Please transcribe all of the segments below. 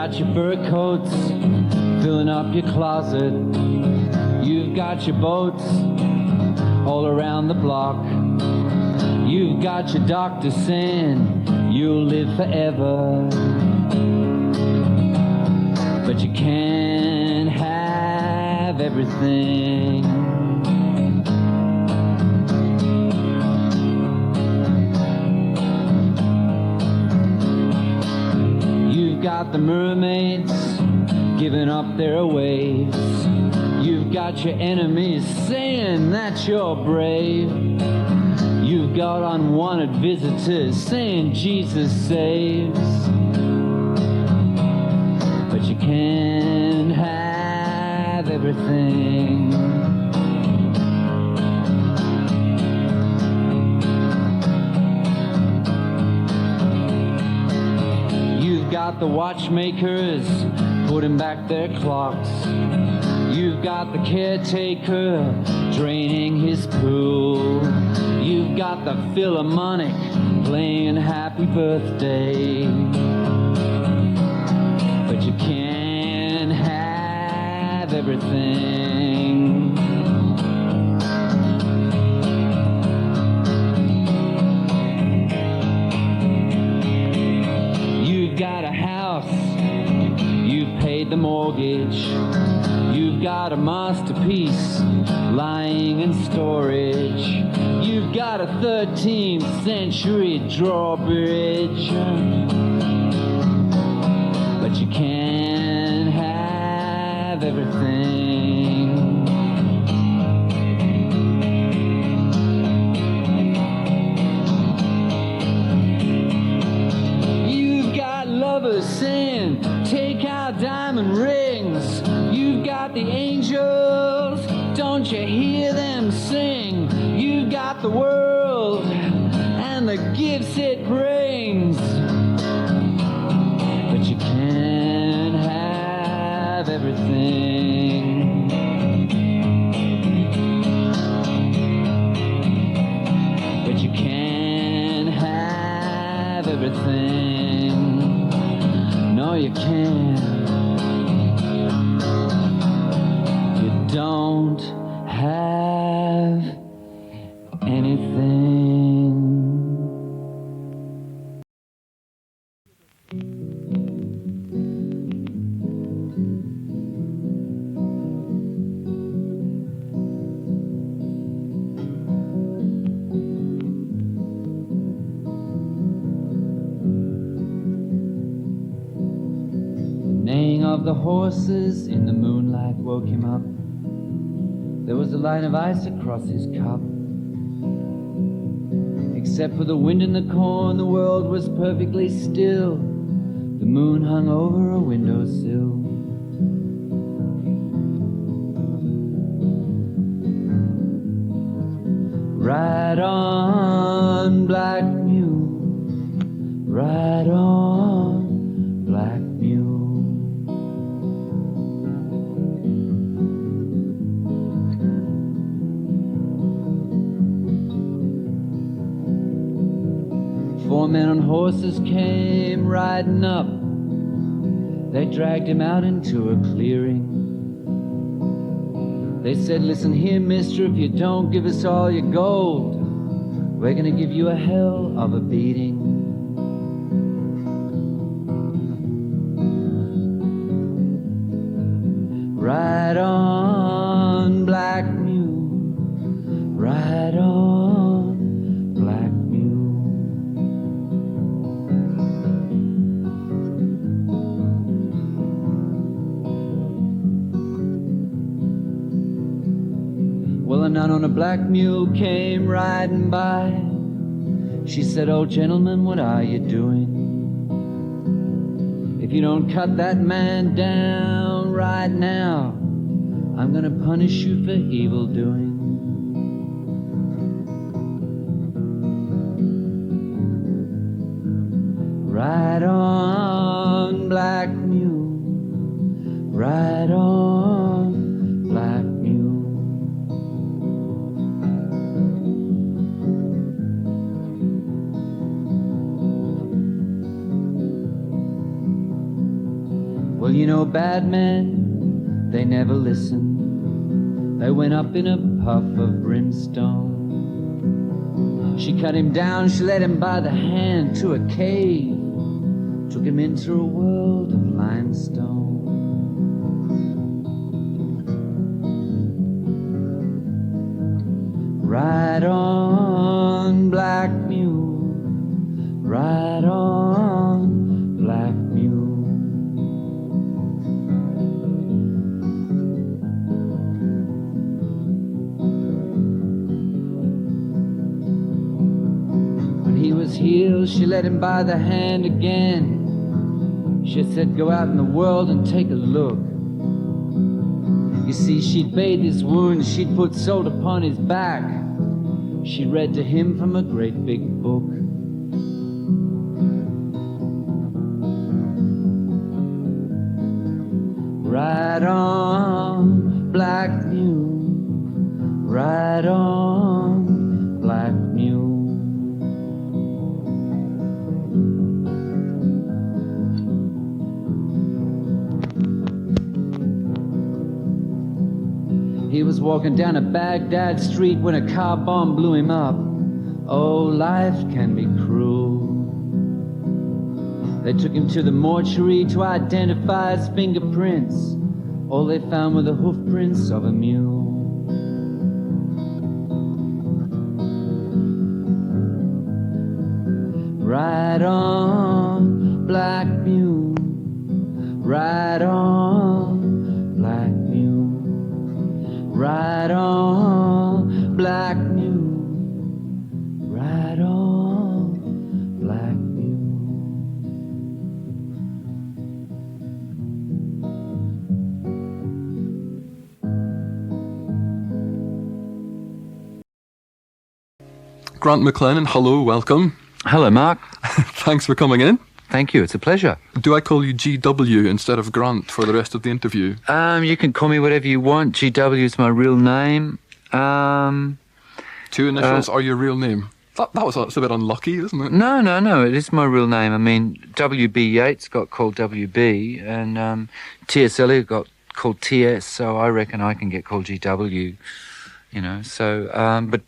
got your fur coats filling up your closet. You've got your boats all around the block. You've got your doctor saying you'll live forever, but you can't have everything. You've got the mermaids giving up their waves. You've got your enemies saying that you're brave. You've got unwanted visitors saying Jesus saves, but you can't have everything. You've got the watchmakers putting back their clocks. You've got the caretaker draining his pool. You've got the Philharmonic playing Happy Birthday, but you can't have everything. You've got a house, you've paid the mortgage. You've got a masterpiece lying in storage. You've got a 13th century drawbridge, but you can't have everything. You've got lovers saying, take our diamond rings. You've got the angels, don't you hear them sing? You've got the world and the gifts it brings, but you can't have everything. But you can't have everything. No, you can't. Don't have anything. The neighing of the horses in the moonlight woke him up. There was a line of ice across his cup. Except for the wind in the corn, the world was perfectly still. The moon hung over a windowsill. Ride on, black mule. Ride on, black mule. Four men on horses came riding up. They dragged him out into a clearing. They said, listen here, mister, if you don't give us all your gold, we're gonna give you a hell of a beating. Ride on, black mule. Ride on, black mule. Well, a nun on a black mule came riding by. She said, oh, gentlemen, what are you doing? If you don't cut that man down right now, I'm gonna punish you for evil doing. Ride on, black mule. Ride on, black mule. You know, bad men, they never listen. They went up in a puff of brimstone. She cut him down, she led him by the hand to a cave, took him into a world of limestone. Ride on, black mule, ride on, black mule. When he was healed, she led him by the hand again. She said, go out in the world and take a look. You see, she'd bathed his wounds, she'd put salt upon his back. She read to him from a great big book. Ride on, black mule, ride on, black mule. He was walking down a Baghdad street when a car bomb blew him up. Oh, life can be cruel. They took him to the mortuary to identify his fingerprints. All they found were the hoofprints of a mule. Ride on, black mule, ride on, black mule. Ride on, black mule, ride on, black mule. Grant McLennan, hello, welcome. Hello, Mark. Thanks for coming in. Thank you, it's a pleasure. Do I call you GW instead of Grant for the rest of the interview? You can call me whatever you want. GW is my real name. Two initials are your real name. That's a bit unlucky, isn't it? No, it is my real name. I mean, W.B. Yeats got called W.B. and T.S. Eliot got called T.S., so I reckon I can get called GW, you know. So,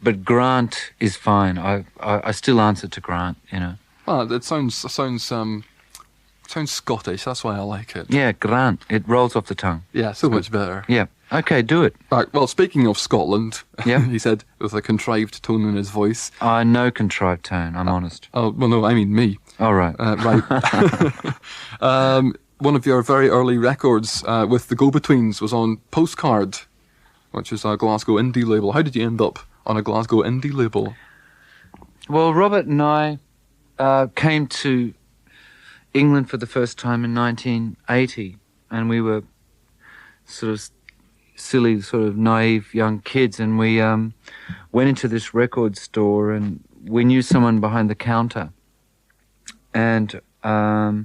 but Grant is fine. I still answer to Grant, you know. Well, it sounds Scottish. That's why I like it. Yeah, Grant. It rolls off the tongue. Yeah, so much better. Yeah. Okay, do it. Right. Well, speaking of Scotland, yeah. He said with a contrived tone in his voice. No contrived tone. I'm honest. Oh well, no, I mean me. All right. Right. One of your very early records with the Go-Betweens was on Postcard, which is a Glasgow indie label. How did you end up on a Glasgow indie label? Well, Robert and I came to England for the first time in 1980, and we were sort of silly, sort of naive young kids, and we went into this record store, and we knew someone behind the counter, and our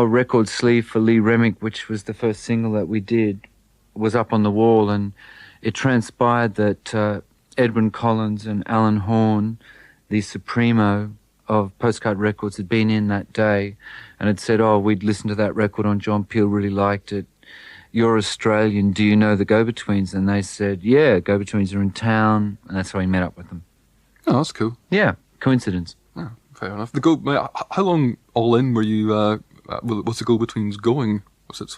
record sleeve for Lee Remick, which was the first single that we did, was up on the wall, and it transpired that Edwyn Collins and Alan Horn, the Supremo of Postcard Records, had been in that day and had said, oh, we'd listened to that record on John Peel, really liked it. You're Australian, do you know the Go-Betweens? And they said, yeah, Go-Betweens are in town, and that's how we met up with them. Oh, that's cool. Yeah, coincidence. Oh, fair enough. How long all in were you, was the Go-Betweens going?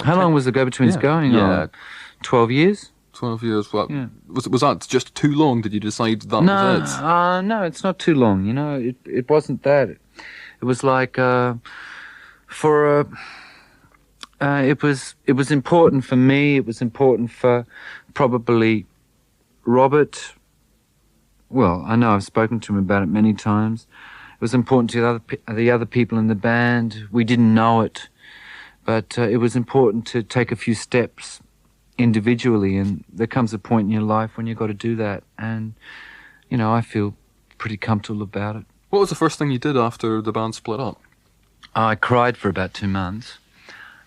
How long was the Go-Betweens going? Yeah. 12 years? 12 years. Well, yeah. Was that just too long? Did you decide that was it? No, it's not too long. You know, it wasn't that. It was like it was important for me. It was important for probably Robert. Well, I know I've spoken to him about it many times. It was important to the other people in the band. We didn't know it, but it was important to take a few steps individually, and there comes a point in your life when you've got to do that, and you know, I feel pretty comfortable about it. What was the first thing you did after the band split up? I cried for about 2 months,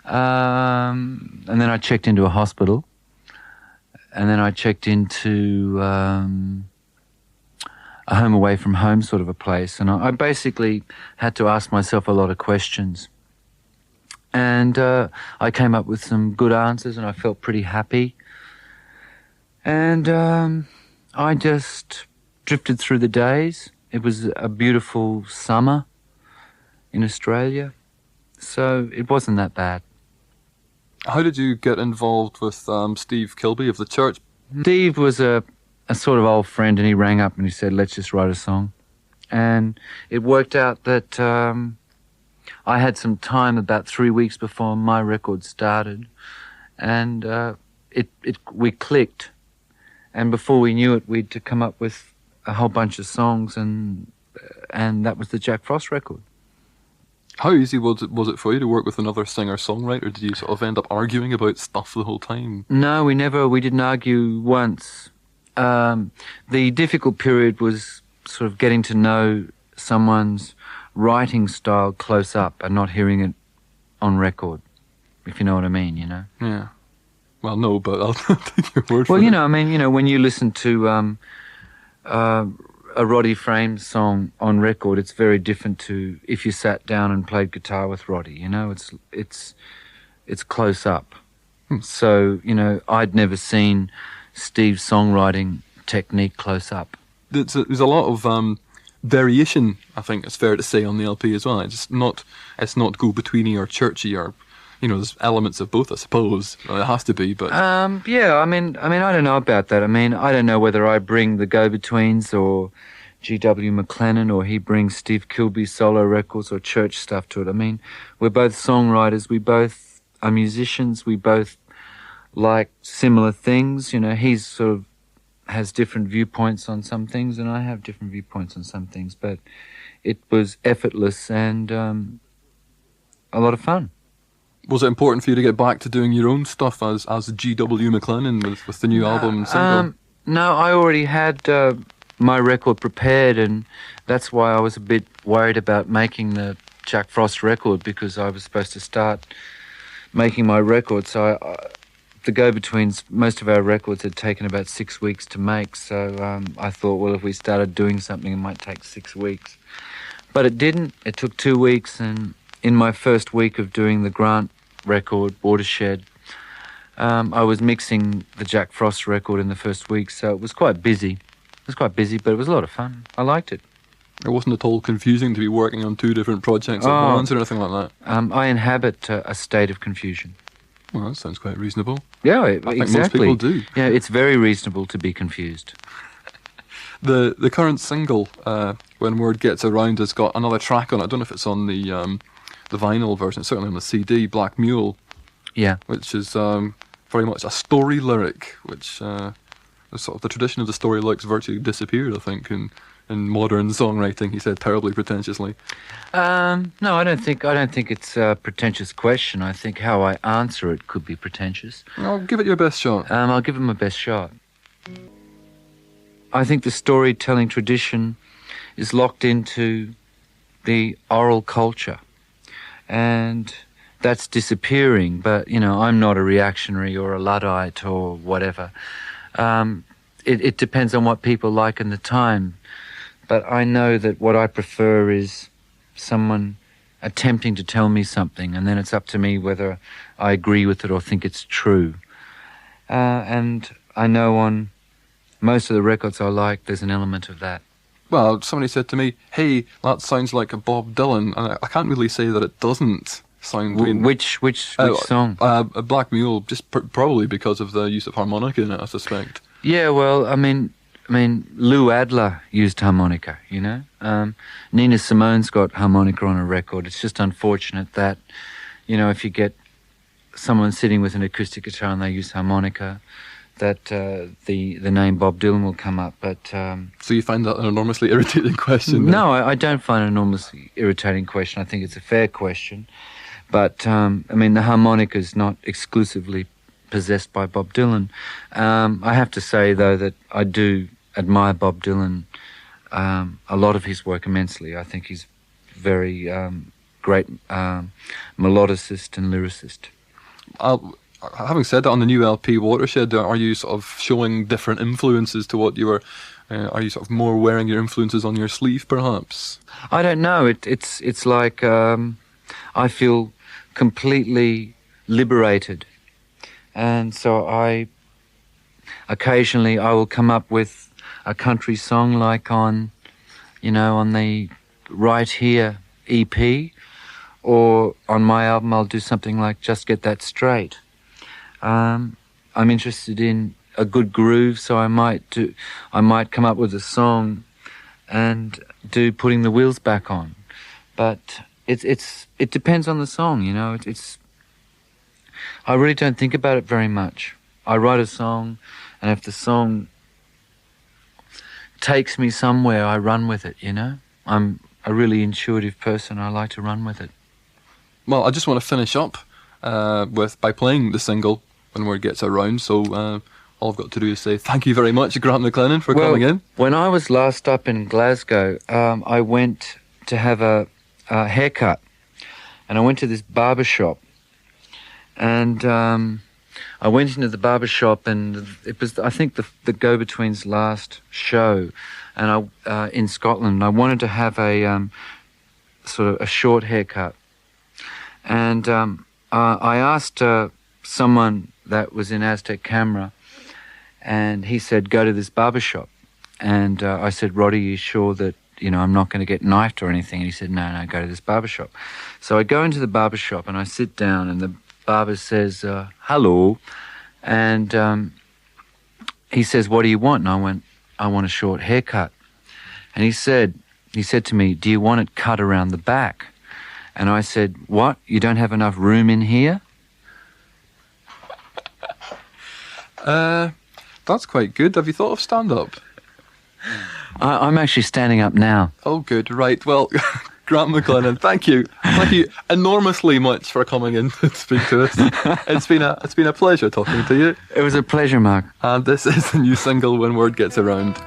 and then I checked into a hospital, and then I checked into a home away from home sort of a place, and I basically had to ask myself a lot of questions, And I came up with some good answers, and I felt pretty happy. And I just drifted through the days. It was a beautiful summer in Australia, so it wasn't that bad. How did you get involved with Steve Kilbey of the Church? Steve was a sort of old friend, and he rang up and he said, let's just write a song. And it worked out that I had some time about 3 weeks before my record started, and we clicked. And before we knew it, we'd to come up with a whole bunch of songs, and that was the Jack Frost record. How easy was it for you to work with another singer-songwriter? Did you sort of end up arguing about stuff the whole time? No, we didn't argue once. The difficult period was sort of getting to know someone's writing style close up and not hearing it on record, if you know what I mean, you know? Yeah. Well, no, but I'll take your word for it. Well, you know, I mean, you know, when you listen to a Roddy Frames song on record, it's very different to if you sat down and played guitar with Roddy, you know? It's close up. So, you know, I'd never seen Steve's songwriting technique close up. There's a lot of variation, I think it's fair to say, on the LP as well. It's not go-betweeny or churchy, or, you know, there's elements of both, I suppose. It has to be, but... Yeah, I mean, I don't know about that. I mean, I don't know whether I bring the go-betweens or G.W. McLennan, or he brings Steve Kilbey's solo records or church stuff to it. I mean, we're both songwriters, we both are musicians, we both like similar things. You know, he's sort of has different viewpoints on some things, and I have different viewpoints on some things, but it was effortless and a lot of fun. Was it important for you to get back to doing your own stuff as G.W. McLennan with the new album and single? No, I already had my record prepared, and that's why I was a bit worried about making the Jack Frost record, because I was supposed to start making my record. So the go-betweens, most of our records had taken about 6 weeks to make, so I thought, well, if we started doing something, it might take 6 weeks. But it didn't. It took 2 weeks, and in my first week of doing the Grant record, Watershed, I was mixing the Jack Frost record in the first week, so it was quite busy. It was quite busy, but it was a lot of fun. I liked it. It wasn't at all confusing to be working on 2 different projects at once or anything like that? I inhabit a state of confusion. Well, that sounds quite reasonable. Yeah, I think exactly. most people do. Yeah, it's very reasonable to be confused. The current single, When Word Gets Around, has got another track on it. I don't know if it's on the vinyl version. It's certainly on the CD, Black Mule. Yeah. Which is very much a story lyric, which sort of the tradition of the story lyrics virtually disappeared, I think, in modern songwriting. He said terribly pretentiously. No, I don't think it's a pretentious question. I think how I answer it could be pretentious. I'll give it your best shot. I'll give it my best shot. I think the storytelling tradition is locked into the oral culture, and that's disappearing. But, you know, I'm not a reactionary or a Luddite or whatever. It depends on what people like in the time. But I know that what I prefer is someone attempting to tell me something, and then it's up to me whether I agree with it or think it's true. And I know on most of the records I like, there's an element of that. Well, somebody said to me, hey, that sounds like a Bob Dylan, and I can't really say that it doesn't sound... Which song? A Black Mule, just probably because of the use of harmonica in it, I suspect. Yeah, well, I mean, Lou Adler used harmonica, you know? Nina Simone's got harmonica on a record. It's just unfortunate that, you know, if you get someone sitting with an acoustic guitar and they use harmonica, that the name Bob Dylan will come up. But so you find that an enormously irritating question? Then? No, I don't find it an enormously irritating question. I think it's a fair question. But, I mean, the harmonica is not exclusively possessed by Bob Dylan. I have to say, though, that I do admire Bob Dylan, a lot of his work immensely. I think he's very great melodicist and lyricist. Having said that, on the new LP Watershed, are you sort of showing different influences to what you were? Are you sort of more wearing your influences on your sleeve, perhaps? I don't know. It's like I feel completely liberated. And so occasionally I will come up with a country song like on the Right Here EP, or on my album I'll do something like Just Get That Straight. I'm interested in a good groove, so I might come up with a song and do Putting the Wheels Back On. But it depends on the song, I really don't think about it very much. I write a song, and if the song takes me somewhere, I run with it, I'm a really intuitive person. I like to run with it. Well, I just want to finish up by playing the single When Word Gets Around. So all I've got to do is say thank you very much, Grant McLennan, for coming in. When I was last up in Glasgow, I went to have a haircut, and I went to this barber shop, and I went into the barber shop, and it was, I think, the Go-Betweens' last show, and in Scotland. I wanted to have a sort of a short haircut, and I asked someone that was in Aztec Camera, and he said, go to this barber shop. And I said, Roddy, you sure that I'm not going to get knifed or anything? And he said, no, go to this barber shop. So I go into the barber shop and I sit down, and the barber says, hello. And he says, what do you want? And I went, I want a short haircut. And he said to me, do you want it cut around the back? And I said, what? You don't have enough room in here? That's quite good. Have you thought of stand-up? I'm actually standing up now. Oh, good. Right. Well, Grant McLennan, thank you. Thank you enormously much for coming in to speak to us. It's been a pleasure talking to you. It was a pleasure, Mark. And this is the new single, When Word Gets Around.